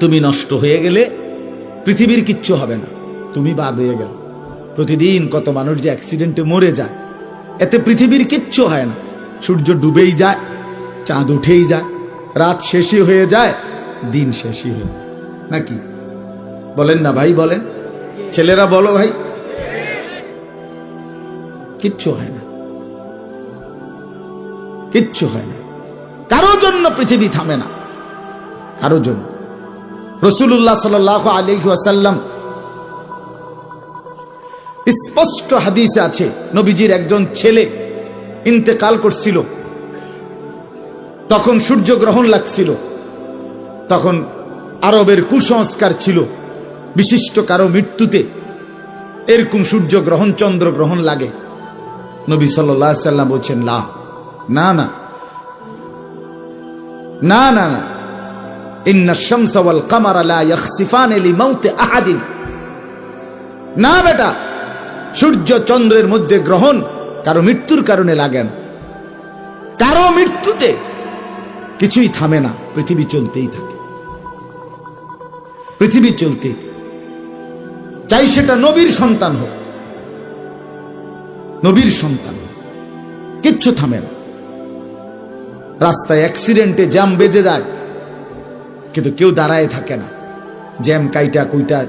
তুমি নষ্ট হয়ে গেলে পৃথিবীর কিচ্ছু হবে না, তুমি বাদ হয়ে গেল। প্রতিদিন কত মানুষ যে অ্যাক্সিডেন্টে মরে যায়, এতে পৃথিবীর কিচ্ছু হয় না। সূর্য ডুবেই যায়, চাঁদ উঠেই যায়, রাত শেষই হয়ে যায়, দিন শেষই হয়ে যায়, নাকি বলেন না ভাই? বলেন ছেলেরা, বলো ভাই, কিচ্ছু হয় না, কিচ্ছু হয় না। কারো জন্য পৃথিবী থামে না, কারো জন্য। রাসূলুল্লাহ সাল্লাল্লাহু আলাইহি ওয়াসাল্লাম স্পষ্ট হাদিসে আছে, নবীজির একজন ছেলে ইন্তেকাল করছিল, তখন সূর্যগ্রহণ লাগছিল। তখন আরবের কুসংস্কার ছিল, বিশিষ্ট কারো মৃত্যুতে এরকম সূর্যগ্রহণ চন্দ্রগ্রহণ লাগে। নবী সাল্লাল্লাহু আলাইহি ওয়াসাল্লাম বলছেন, না না না না না না, ইন্নাশ শামসা ওয়াল কামারা লা ইয়াখসিফানি লিমাউতি আহাদিন। না বেটা, সূর্য চন্দ্রের মধ্যে গ্রহণ কারো মৃত্যুর কারণে লাগে না। কারো মৃত্যুতে কিছুই থামে না, পৃথিবী চলতেই থাকে, পৃথিবী চলতেই থাকে। চাই সেটা নবীর সন্তান হোক, নবীর সন্তান, কিচ্ছু থামে না। রাস্তায় অ্যাক্সিডেন্টে জ্যাম বেজে যায়, কিন্তু কেউ দাঁড়ায় থাকে না। জ্যাম কাইটা কুইটা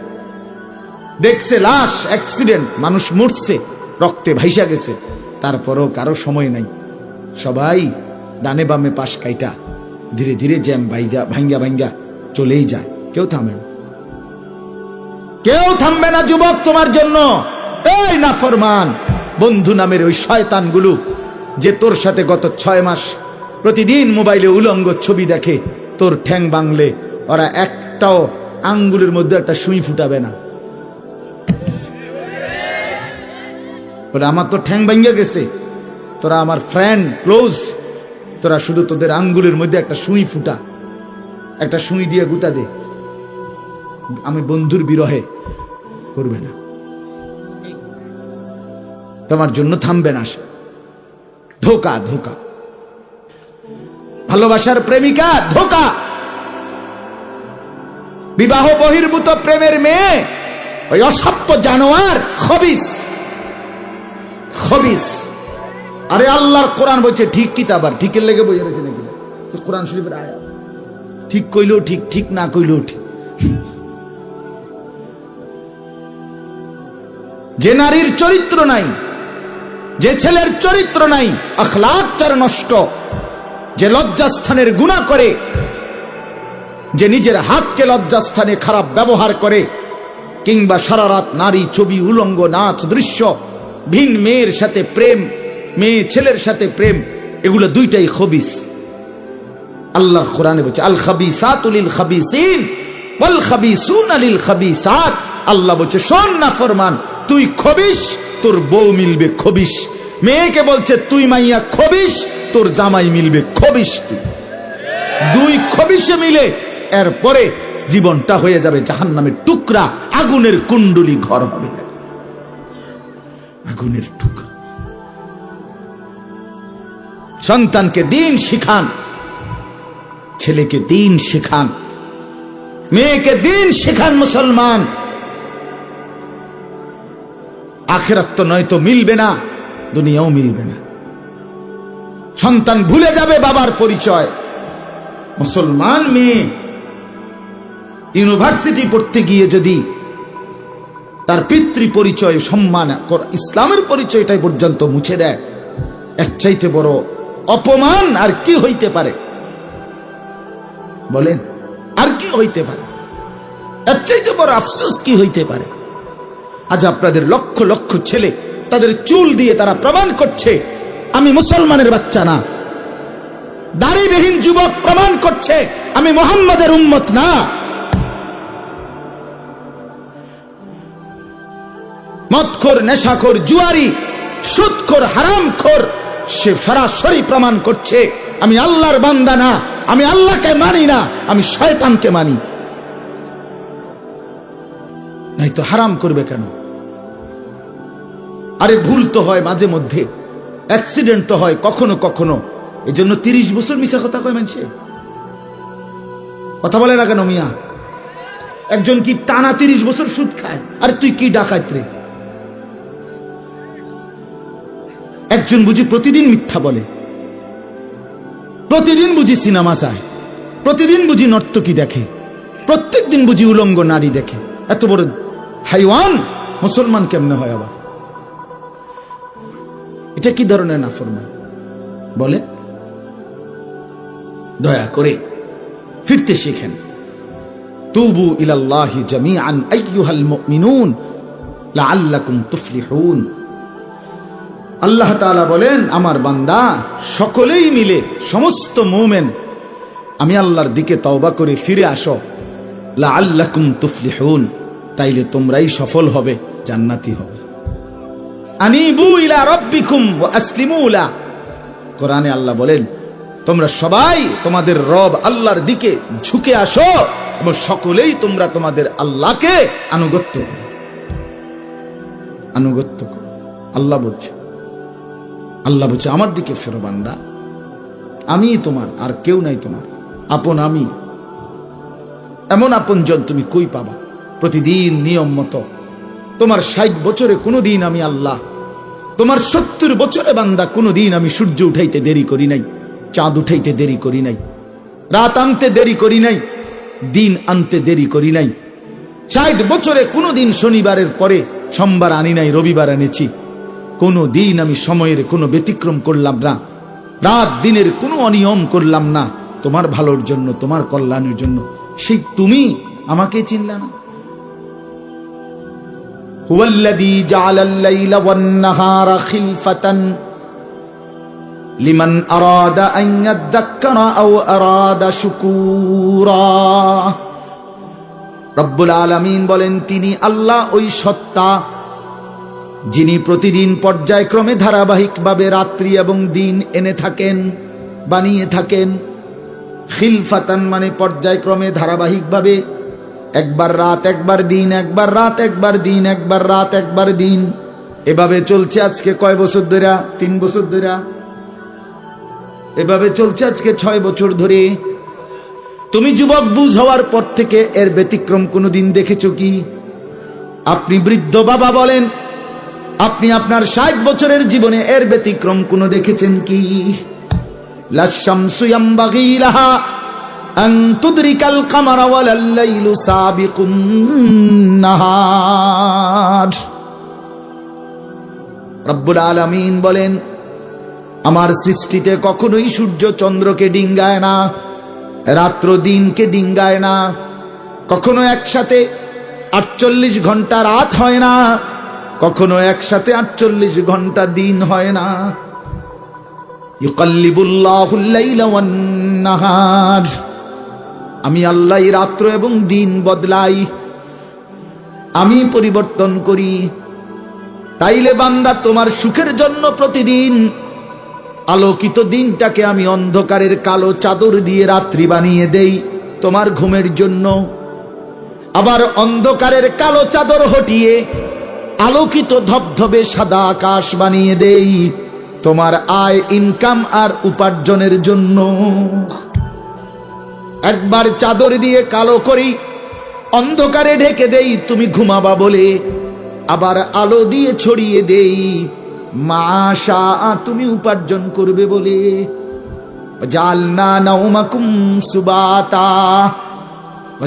দেখছে, লাশ, অ্যাক্সিডেন্ট, মানুষ মরছে, রক্তে ভাইসা গেছে, তারপরও কারো সময় নাই। সবাই ডানে বামে পাশ কাইটা ধীরে ধীরে জ্যাম ভাঙ্গা ভাঙ্গা চলেই যায়, কেউ থামে না, কেউ থামবে না যুবক তোমার জন্য। এই নাফরমান বন্ধু নামের ওই শয়তানগুলো যে তোর সাথে গত 6 মাস প্রতিদিন মোবাইলে উলঙ্গ ছবি দেখে, তোর ঠ্যাং বাংলে ওরা একটাও আঙ্গুলের মধ্যে একটা সুই ফুটাবে না। বলে আমার তো ঠ্যাং ভাঙ্গা গেছে, তোরা আমার ফ্রেন্ড ক্লোজ, তোরা শুধু তোদের আঙ্গুলের মধ্যে একটা সুই ফুটা, একটা সুই দিয়ে গুতা দে, আমি বন্ধুর বিরহে করবে না, তোমার জন্য থামবে না সে। ধোকা, ধোকা, ভালোবাসার প্রেমিকা ধোকা, বিবাহ বহির্ভূত প্রেমের মেয়ে ওই অসভ্য জানোয়ার, খবিস, খবিস। আরে আল্লাহর কোরআন বলছে ঠিক কিতাব, আর ঠিকের লেগে বই রয়েছে নাকি? কোরআন শরীফের আয়াত, ঠিক কইলেও ঠিক, ঠিক না কইলেও ঠিক। যে নারীর চরিত্র নাই, যে ছেলের চরিত্র নাই, আখলাক তার নষ্ট, যে লজ্জাস্থানের গুনাহ করে, যে নিজের হাতকে লজ্জাস্থানে খারাপ ব্যবহার করে, কিংবা সারা রাত নারী ছবি, উলঙ্গ নাচ দৃশ্য, ভিন মেয়ের সাথে প্রেম, মেয়ে ছেলের সাথে প্রেম, এগুলো দুইটাই খবিস। আল্লাহর কোরআনে বলছে আল খাবিসাতু লিল খাবিসিন ওয়াল খাবিসুনা লিল খাবিসাত। আল্লাহ বলছে শোন না ফরমান, তুই খবিস, তোর বউ মিলবে খবিস। মেয়েকে বলছে তুই মাইয়া খবিস, তোর জামাই মিলবে খবিস। তুই দুই খবিসে মিলে এরপরে জীবনটা হয়ে যাবে জাহান্নামের টুকরা, আগুনের কুণ্ডলী ঘর হবে, আগুনের টুকরা। সন্তানকে দিন শিখান, ছেলেকে দিন শিখান, মেয়েকে দিন শিখান। মুসলমান, আখিরাত তো নয়তো মিলবে না, দুনিয়াও মিলবে না। সন্তান ভুলে যাবে বাবার পরিচয়। মুসলমান মেয়ে ইউনিভার্সিটি পড়তে গিয়ে যদি তার পিতৃ পরিচয়, সম্মান, ইসলামের পরিচয়টাই পর্যন্ত মুছে দেয়, এর চাইতে বড় অপমান আর কি হইতে পারে? বলেন, আর কি হইতে পারে? এর চাইতে বড় আফসোস কি হইতে পারে? আজ আপনাদের লক্ষ লক্ষ ছেলে তাদের চুল দিয়ে তারা প্রমাণ করছে আমি মুসলমানের বাচ্চা না। দাড়িবিহীন যুবক প্রমাণ করছে আমি মুহাম্মাদের উম্মত না। মদখোর, নেশাখোর, জুয়ারি, সুদখোর, হারামখোর, সে সরাসরি প্রমাণ করছে আমি আল্লাহর বান্দা না, আমি আল্লাহকে মানি না, আমি শয়তানকে মানি। নাই তো হারাম করবে কেন? আরে ভুল তো হয় মাঝে মধ্যে, অ্যাক্সিডেন্ট তো হয় কখনো কখনো, এই জন্য 30 বছর মিশা কথা কয় মানুষে। কথা বলে না কেন মিয়া? একজন কি টানা 30 বছর সুদ খায়? আর তুই কি ডাকাত রে? একজন বুঝি প্রতিদিন মিথ্যা বলে, প্রতিদিন বুঝি সিনেমা চায়, প্রতিদিন বুঝি নর্তকী দেখে, প্রত্যেক দিন বুঝি উলঙ্গ নারী দেখে। এত বড় হাইওয়ান মুসলমান কেমনে হয় আবার? এটা কি ধরনের নাফরমান বলে? দয়া করে ফিরতে শিখেন। তুবু ইলাল্লাহি জামিআন আইয়ুহাল মুমিনুন লাআল্লাকুম তুফলিহুন। আল্লাহ তাআলা বলেন, আমার বান্দা সকলেই মিলে, সমস্ত মুমিন আমি আল্লাহর দিকে তওবা করে ফিরে আসো, লাআল্লাকুম তুফলিহুন, তাইলে তোমরাই সফল হবে, জান্নাতি হবে। আনিবু ইলা রাব্বিকুম ওয়া আসলিমু লা। কোরআনে আল্লাহ বলেন, তোমরা সবাই তোমাদের রব আল্লাহর দিকে ঝুঁকে আসো এবং সকলেই তোমরা তোমাদের আল্লাহকে আনুগত্য করো, আনুগত্য করো। আল্লাহ বলছে, আল্লাহ বলছে আমার দিকে ফেরো বান্দা, আমি তোমার, আর কেউ নাই তোমার আপন। আমি এমন আপনজন তুমি কই পাবা? প্রতিদিন নিয়ম মতো তোমার 60 বছরে কোনোদিন আমি আল্লাহ, তোমার 70 বছরে বান্দা কোনোদিন আমি সূর্য উঠাইতে দেরি করি নাই, চাঁদ উঠাইতে দেরি করি নাই, রাত আনতে দেরি করি নাই, দিন আনতে দেরি করি নাই। 60 বছরে কোনোদিন শনিবারের পরে সোমবার আনি নাই, রবিবার এনেছি। কোনো দিন আমি সময়ের কোনো ব্যতিক্রম করলাম না, রাত দিনের কোনো অনিয়ম করলাম না, তোমার ভালোর জন্য, তোমার কল্যাণের জন্য। সেই তুমি আমাকে চিনলা না? হুয়াল্লাযী জাআলাল লাইলা ওয়ান নাহারা খিলফাতান লিমান আরাদা আন ইয়াযাক্কারা আও আরাদা শুকুরা। রব্বুল আলামিন বলেন, তিনি আল্লাহ ওই সত্তা যিনি প্রতিদিন পর্যায়ক্রমে ধারাবাহিকভাবে রাত্রি এবং দিন এনে থাকেন, বানিয়ে থাকেন। খিলফাতান মানে পর্যায়ক্রমে ধারাবাহিকভাবে, একবার রাত একবার দিন, একবার রাত একবার দিন, একবার রাত একবার দিন, এভাবে চলছে আজকে কয় বছর ধরে? 3 বছর ধরে এভাবে চলছে, আজকে 6 বছর ধরে। তুমি যুবক বুঝ হওয়ার পর থেকে এর ব্যতিক্রম কোনোদিন দেখেছো কি? আপনি বৃদ্ধ বাবা বলেন, আপনি আপনার 60 বছরের জীবনে এর ব্যতিক্রম কোনো দেখেছেন কি? লাশ-শামসু ইয়ামবাগী লাহা আন তুদরিকাল কামারা ওয়ালাল লাইলু সাবিকুন নাহার। রব্বুল আলামিন বলেন, আমার সৃষ্টিতে কখনোই সূর্য চন্দ্রকে ডিঙ্গায় না, রাত্র দিনকে ডিঙ্গায় না, কখনো একসাথে 48 ঘন্টা রাত হয় না, কখনো একসাথে 48 ঘন্টা দিন হয় না। ইউকাল্লিবুল্লাহুল লাইলা ওয়ান নাহার, আমি আল্লাহ রাত্র এবং দিন বদলাই, আমি পরিবর্তন করি। তাইলে বান্দা, তোমার সুখের জন্য প্রতিদিন আলোকিত দিনটাকে আমি অন্ধকারের কালো চাদর দিয়ে রাত্রি বানিয়ে দেই তোমার ঘুমের জন্য, আবার অন্ধকারের কালো চাদর হটিয়ে আলোকিত ধবধবে সাদা আকাশ বানিয়ে দেই তোমার আয়, ইনকাম আর উপার্জনের জন্য। একবার চাদর দিয়ে কালো করি, অন্ধকারে ঢেকে দেই তুমি ঘুমাবা বলে, আবার আলো দিয়ে ছড়িয়ে দেই মাশা তুমি উপার্জন করবে বলে। জালনা নাওমাকুম সুবাতা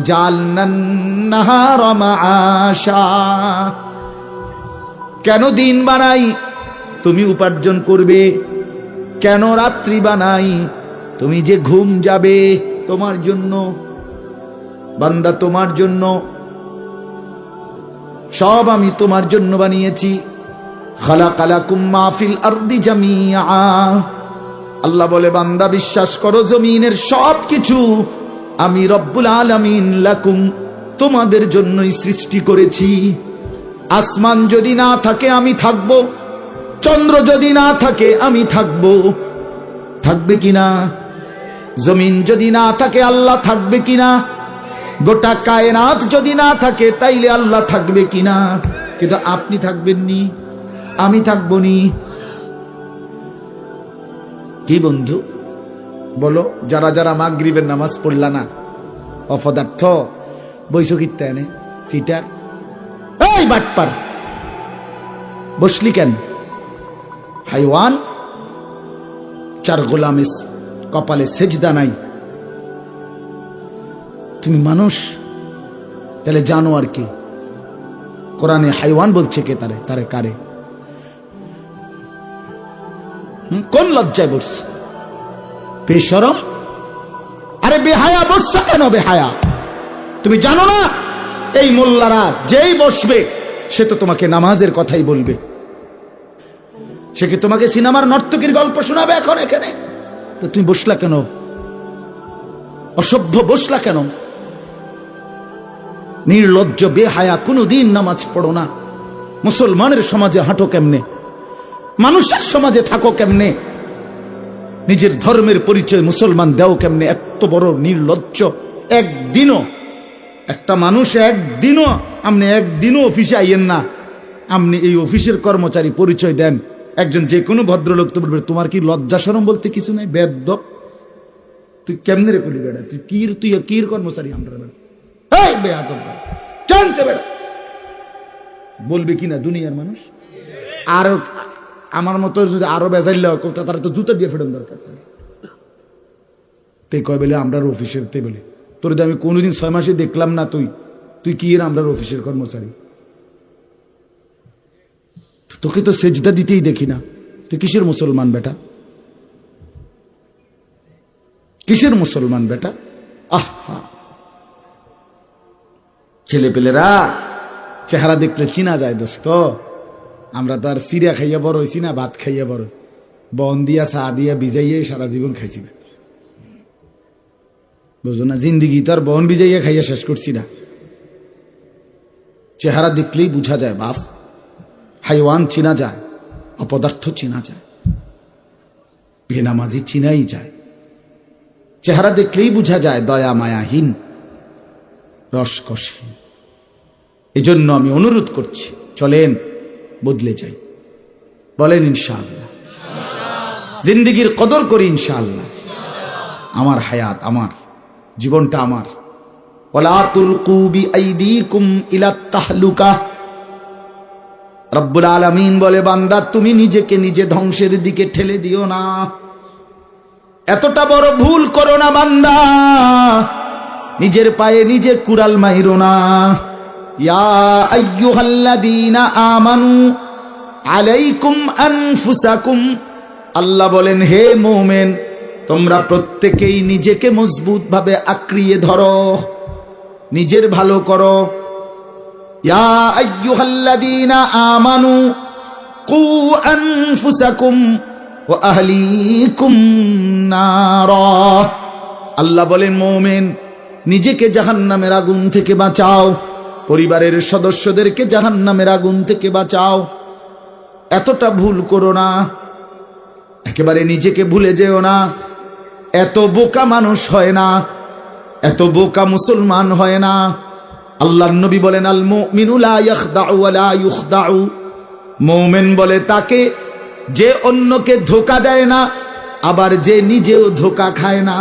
জালনান নাহারা মাআশা। কেন দিন বানাই? তুমি উপার্জন করবে। কেন রাত্রি বানাই? তুমি যে ঘুম যাবে, তোমার জন্য বান্দা, তোমার জন্য। সব আমি তোমার জন্য বানিয়েছি। খালাকালাকুম মা ফিল আরদি জামিআ। আল্লাহ বলে, বান্দা বিশ্বাস করো, জমিনের সব কিছু আমি রব্বুল আলামিন লাকুম তোমাদের জন্যই সৃষ্টি করেছি। আসমান যদি না থাকে আমি থাকবো, চন্দ্র যদি না থাকে আমি থাকবো, থাকবে কিনা? জমিন যদি না থাকে আল্লাহ থাকবে কিনা? গোটা কায়নাত যদি না থাকে তাইলে আল্লাহ থাকবে কিনা? কিন্তু আপনি থাকবেন নি, আমি থাকবো নি। কি বন্ধু বলো, যারা যারা মাগরিবের নামাজ পড়লা না, অপদার্থ, বইছো কিত্তে এনে সিটার, এই বাটপার বসলি কেন? হাইওয়ান, চার গোলামিস কপালে সেজদা নাই, তুমি মানুষ, তাহলে জানো আর কি? কোরআনে হাইওয়ান বলছে কে? তারে তারে কারে? কোন লজ্জায় বসছ? বেশরম, আরে বেহায়া বসছ কেন? বেহায়া, তুমি জানো না এই মোল্লারা যেই বসবে সে তো তোমাকে নামাজের কথাই বলবে, সে কি তোমাকে সিনেমার নর্তকীর গল্প শোনাবে এখন এখানে? তো তুমি বসলা কেন? অসভ্য বসলা কেন? নির্লজ্জ বেহায়া, কোনদিন নামাজ পড়ো না, মুসলমানের সমাজে হাঁটো কেমনে, মানুষের সমাজে থাকো কেমনে, নিজের ধর্মের পরিচয় মুসলমান দেও কেমনে? এত বড় নির্লজ্জ। একদিনও একটা মানুষ, একদিনও অফিসে আইয়েন না, আপনি এই অফিসের কর্মচারী পরিচয় দেন, একজন যে কোনো ভদ্রলোক তো বলবে তোমার কি লজ্জা শরম বলতে কিছু নাই? বেয়াদব, তুই কেমনে রে কলি বেড়া, তুই কির কর্মচারী? আমরা বেয়াদব জানতে বেড়া বলবে কিনা দুনিয়ার মানুষ? আর আমার মতো যদি আরো বেজাইল তারা তো জুতা দিয়ে ফেরন দরকার। তে কয় বলে আমরার অফিসের, তে বলে তোর আমি কোনোদিন 6 মাসে দেখলাম না, তুই কি এর আমরার অফিসের কর্মচারী? তোকে তো সেজদা দিতেই দেখি না, তুই কিসের মুসলমান বেটা? কিসের মুসলমান বেটা? আহা, ছেলে পেলেরা চেহারা দেখলে চিনা যায় দোস্ত। আমরা তো আর সিরিয়া খাইয়া বড় হয়েছি না, ভাত খাইয়া বড়, বন দিয়া চা দিয়া ভিজাইয়া সারা জীবন খাইছি না, বুঝো না? জিন্দিগি তো আর বন ভিজাইয়া খাইয়া শেষ করছি না। চেহারা দেখলেই বুঝা যায় বাপ, হাইওয়ান চিনা যায়, অপদার্থ চিনা যায়, বেনামাজি চিনাই যায়। চেহারা দেখলেই বুঝা যায় দয়া মায়াহীন, রসকসহীন। এজন্য আমি অনুরোধ করছি, চলেন বদলে যাই, বলেন ইনশাআল্লাহ। জিন্দিগির কদর করি ইনশাআল্লাহ। আমার হায়াত, আমার জীবনটা আমার। ওয়ালা তুলকু বিআইদিকুম ইলা তাহলুকা। রব্বুল আলামিন বলে, বান্দা তুমি নিজেকে নিজে ধ্বংসের দিকে ঠেলে দিও না, এতটা বড় ভুল করো না বান্দা, নিজের পায়ে নিজে কুড়াল মাইরো না। ইয়া আইয়ুহাল্লাযীনা আমানু আলাইকুম আনফুসাকুম, আল্লাহ বলেন হে মুমিন তোমরা প্রত্যেকেই নিজেকে মজবুত ভাবে আঁকড়িয়ে ধরো, নিজের ভালো করো। ইয়া আইয়ুহাল্লাযীনা আমানু কু আনফুসাকুম ওয়া আহলিকুম নারা, আল্লাহ বলেন মুমিন নিজেকে জাহান্নামের আগুন থেকে বাঁচাও, পরিবারের সদস্যদেরকে জাহান্নামের আগুন থেকে বাঁচাও। এতটা ভুল করো না, একেবারে নিজেকে ভুলে যেও না। এত বোকা মানুষ হয় না, এত বোকা মুসলমান হয় না। আল্লাহর নবী বলেন, আল মুমিনু লা ইয়াখদাউ ওয়া লা ইউখদাউ, মুমিন বলে তাকে যে অন্যকে ধোঁকা দেয় না, আবার যে নিজেও ধোঁকা খায় না।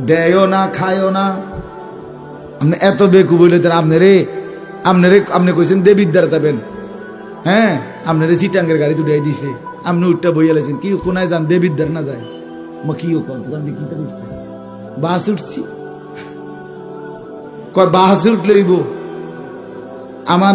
দেয়ও না, খায়ও না। আপনি এত বেকু বলতেন, আপনি কইছেন দেবিদ্দার যাবেন, হ্যাঁ আপনারে চিটাঙ্গের গাড়ি উঠাই দিছে, আপনি উঠটা বইয়া লেছেন, কি কোনায় যান দেবিদ্দার না যায়? মা কি উঠছে? বাস উঠছি, কয় বাস উঠলইব আমার